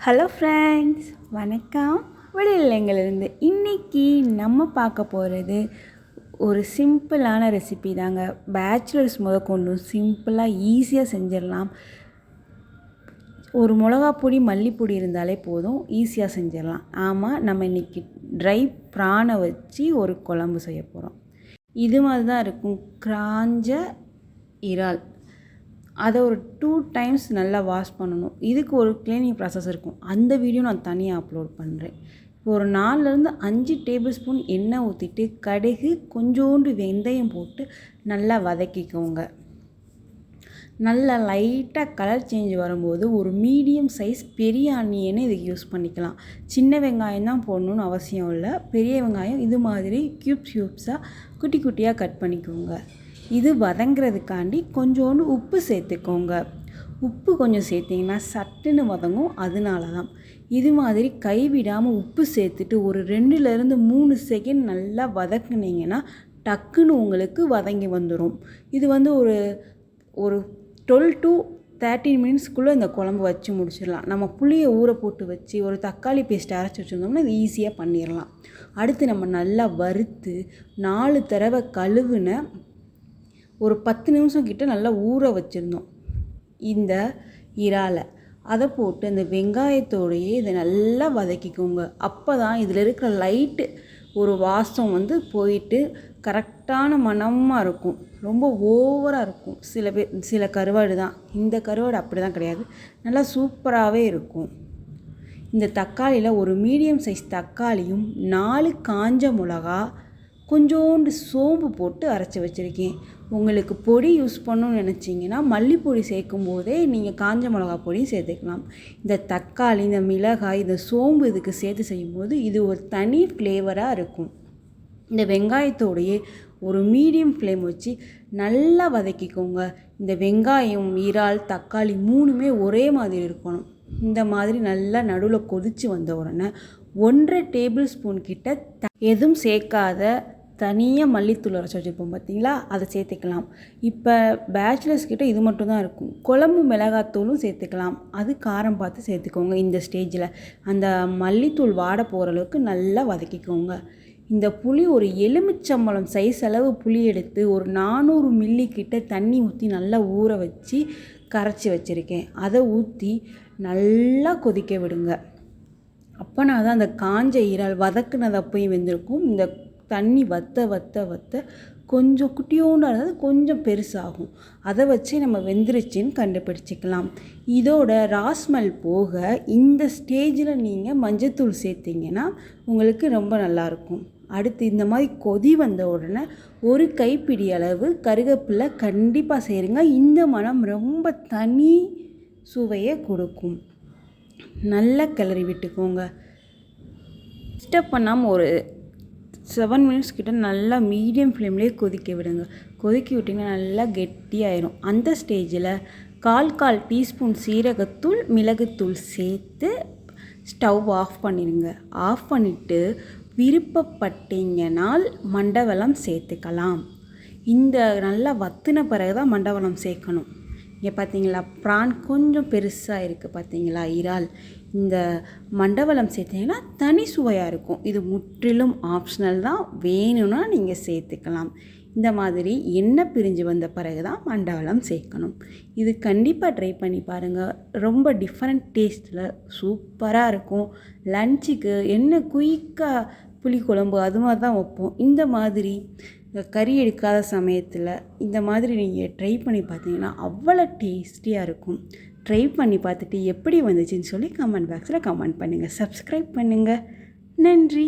Hello friends, வணக்கம். வெளியிலேருந்து இன்றைக்கி நம்ம பார்க்க போகிறது ஒரு சிம்பிளான ரெசிபி தாங்க. பேச்சுலர்ஸ் கொண்டு சிம்பிளாக ஈஸியாக செஞ்சிடலாம். ஒரு மிளகாப்பொடி மல்லிப்பொடி இருந்தாலே போதும், ஈஸியாக செஞ்சிடலாம். ஆமாம், நம்ம இன்றைக்கி ட்ரை ப்ரானை வச்சு ஒரு குழம்பு செய்ய போகிறோம். இது மாதிரி தான் இருக்கும். காஞ்ச இறால், அதை ஒரு 2 times நல்லா வாஷ் பண்ணணும். இதுக்கு ஒரு க்ளீனிங் ப்ராசஸ் இருக்கும். அந்த வீடியோ நான் தனியாக அப்லோட் பண்ணுறேன். இப்போ ஒரு 4லேருந்து 5 டேபிள் ஸ்பூன் எண்ணெய் ஊற்றிட்டு கடுகு கொஞ்சோண்டு வெந்தயம் போட்டு நல்லா வதக்கிக்கோங்க. நல்லா லைட்டாக கலர் சேஞ்ச் வரும்போது ஒரு மீடியம் சைஸ் பெரிய ஆனியனை இதுக்கு யூஸ் பண்ணிக்கலாம். சின்ன வெங்காயம் தான் போடணுன்னு அவசியம் இல்லை. பெரிய வெங்காயம் இது மாதிரி க்யூப்ஸாக குட்டி குட்டியாக கட் பண்ணிக்கோங்க. இது வதங்கிறதுக்காண்டி கொஞ்சோண்டு உப்பு சேர்த்துக்கோங்க. உப்பு கொஞ்சம் சேர்த்திங்கன்னா சட்டுன்னு வதங்கும், அதனால தான். இது மாதிரி கைவிடாமல் உப்பு சேர்த்துட்டு ஒரு 2லேருந்து 3 செகண்ட் நல்லா வதக்குனிங்கன்னா டக்குன்னு உங்களுக்கு வதங்கி வந்துடும். இது ஒரு 12 to 13 minutesக்குள்ளே இந்த குழம்பு வச்சு முடிச்சிடலாம். நம்ம புளியை ஊற போட்டு வச்சு ஒரு தக்காளி பேஸ்ட் அரைச்சி வச்சுருந்தோம்னா இது ஈஸியாக பண்ணிடலாம். அடுத்து நம்ம நல்லா வறுத்து 4 தடவை கழுவுன ஒரு 10 நிமிஷம் கிட்ட நல்லா ஊற வச்சுருந்தோம் இந்த இறாலை. அதை போட்டு அந்த வெங்காயத்தோடையே இதை நல்லா வதக்கிக்கோங்க. அப்போ தான் இதில் இருக்கிற லைட்டு ஒரு வாசம் போயிட்டு கரெக்டான மணமாக இருக்கும். ரொம்ப ஓவராக இருக்கும். சில கருவாடு தான், இந்த கருவாடு அப்படி தான் கிடையாது, நல்லா சூப்பராகவே இருக்கும். இந்த தக்காளியில் ஒரு மீடியம் சைஸ் தக்காளியும் 4 காஞ்ச மிளகா கொஞ்சோண்டு சோம்பு போட்டு அரைச்சி வச்சுருக்கேன். உங்களுக்கு பொடி யூஸ் பண்ணணும்னு நினச்சிங்கன்னா மல்லிப்பொடி சேர்க்கும் போதே நீங்கள் காஞ்ச மிளகா பொடியும் சேர்த்துக்கலாம். இந்த தக்காளி, இந்த மிளகாய், இந்த சோம்பு இதுக்கு சேர்த்து செய்யும்போது இது ஒரு தனி ஃப்ளேவராக இருக்கும். இந்த வெங்காயத்தோடையே ஒரு மீடியம் ஃப்ளேம் வச்சு நல்லா வதக்கிக்கோங்க. இந்த வெங்காயம், இறால், தக்காளி 3மே ஒரே மாதிரி இருக்கணும். இந்த மாதிரி நல்லா நடுவில் கொதித்து வந்த உடனே 1.5 டேபிள் ஸ்பூன் கிட்ட எதுவும் சேர்க்காத தனியாக மல்லித்தூள் அரைச்சி வச்சுருப்போம் பார்த்தீங்களா, அதை சேர்த்துக்கலாம். இப்போ பேச்சுலர்ஸ் கிட்ட இது மட்டும் தான் இருக்கும். குழம்பு மிளகாத்தூளும் சேர்த்துக்கலாம். அது காரம் பார்த்து சேர்த்துக்கோங்க. இந்த ஸ்டேஜில் அந்த மல்லித்தூள் வாட போகிற அளவுக்கு நல்லா வதக்கிக்கோங்க. இந்த புளி ஒரு எலுமிச்சம்பழம் சைஸ் அளவு புளி எடுத்து ஒரு 400 மில்லி கிட்ட தண்ணி ஊற்றி நல்லா ஊற வச்சு கரைச்சி வச்சுருக்கேன். அதை ஊற்றி நல்லா கொதிக்க விடுங்க. அப்போனா தான் அந்த காஞ்ச இறால் வதக்குனது அப்பையும் வெந்திருக்கும். இந்த தண்ணி வத்த கொஞ்சம் குட்டியோண்டு, அதாவது கொஞ்சம் பெருசாகும். அதை வச்சு நம்ம வெந்துருச்சுன்னு கண்டுபிடிச்சிக்கலாம். இதோட ராஸ்மல் போக இந்த ஸ்டேஜில் நீங்கள் மஞ்சத்தூள் சேர்த்திங்கன்னா உங்களுக்கு ரொம்ப நல்லாயிருக்கும். அடுத்து இந்த மாதிரி கொதி வந்த உடனே ஒரு கைப்பிடி அளவு கருவேப்பிலை கண்டிப்பாக சேருங்க. இந்த மணம் ரொம்ப தனி சுவையை கொடுக்கும். நல்லா கிளறி விட்டுக்கோங்க. டிஸ்டர்ப் பண்ணாமல் ஒரு 7 minutes கிட்ட நல்லா மீடியம் ஃப்ளேம்லேயே கொதிக்க விடுங்க. கொதிக்க விட்டிங்கன்னா நல்லா கெட்டியாயிரும். அந்த ஸ்டேஜில் 1/4 டீஸ்பூன் சீரகத்தூள், மிளகுத்தூள் சேர்த்து ஸ்டவ் ஆஃப் பண்ணிடுங்க. ஆஃப் பண்ணிவிட்டு விருப்பப்பட்டீங்கனால் மண்டவெல்லம் சேர்த்துக்கலாம். இந்த நல்லா வத்தின பிறகு தான் மண்டவெல்லம் சேர்க்கணும். இங்கே பார்த்தீங்களா, ப்ரான் கொஞ்சம் பெருசாக இருக்குது பார்த்தீங்களா, இறால். இந்த மண்டவெல்லம் சேர்த்திங்கன்னா தனி சுவையாக இருக்கும். இது முற்றிலும் ஆப்ஷனல் தான், வேணும்னா நீங்கள் சேர்த்துக்கலாம். இந்த மாதிரி எண்ணெய் பிரிஞ்சு வந்த பிறகு தான் மண்டவெல்லம் சேர்க்கணும். இது கண்டிப்பாக ட்ரை பண்ணி பாருங்கள். ரொம்ப டிஃப்ரெண்ட் டேஸ்ட்டில் சூப்பராக இருக்கும். லஞ்சுக்கு என்ன குயிக்காக புளிக்குழம்பு அது மாதிரி தான் வைப்போம். இந்த மாதிரி கறி எடுக்காத சமயத்தில் இந்த மாதிரி நீங்கள் ட்ரை பண்ணி பார்த்தீங்கன்னா அவ்வளோ டேஸ்டியாக இருக்கும். ட்ரை பண்ணி பார்த்துட்டு எப்படி வந்துச்சுன்னு சொல்லி கமெண்ட் பாக்ஸில் கமெண்ட் பண்ணுங்கள். சப்ஸ்கிரைப் பண்ணுங்கள். நன்றி.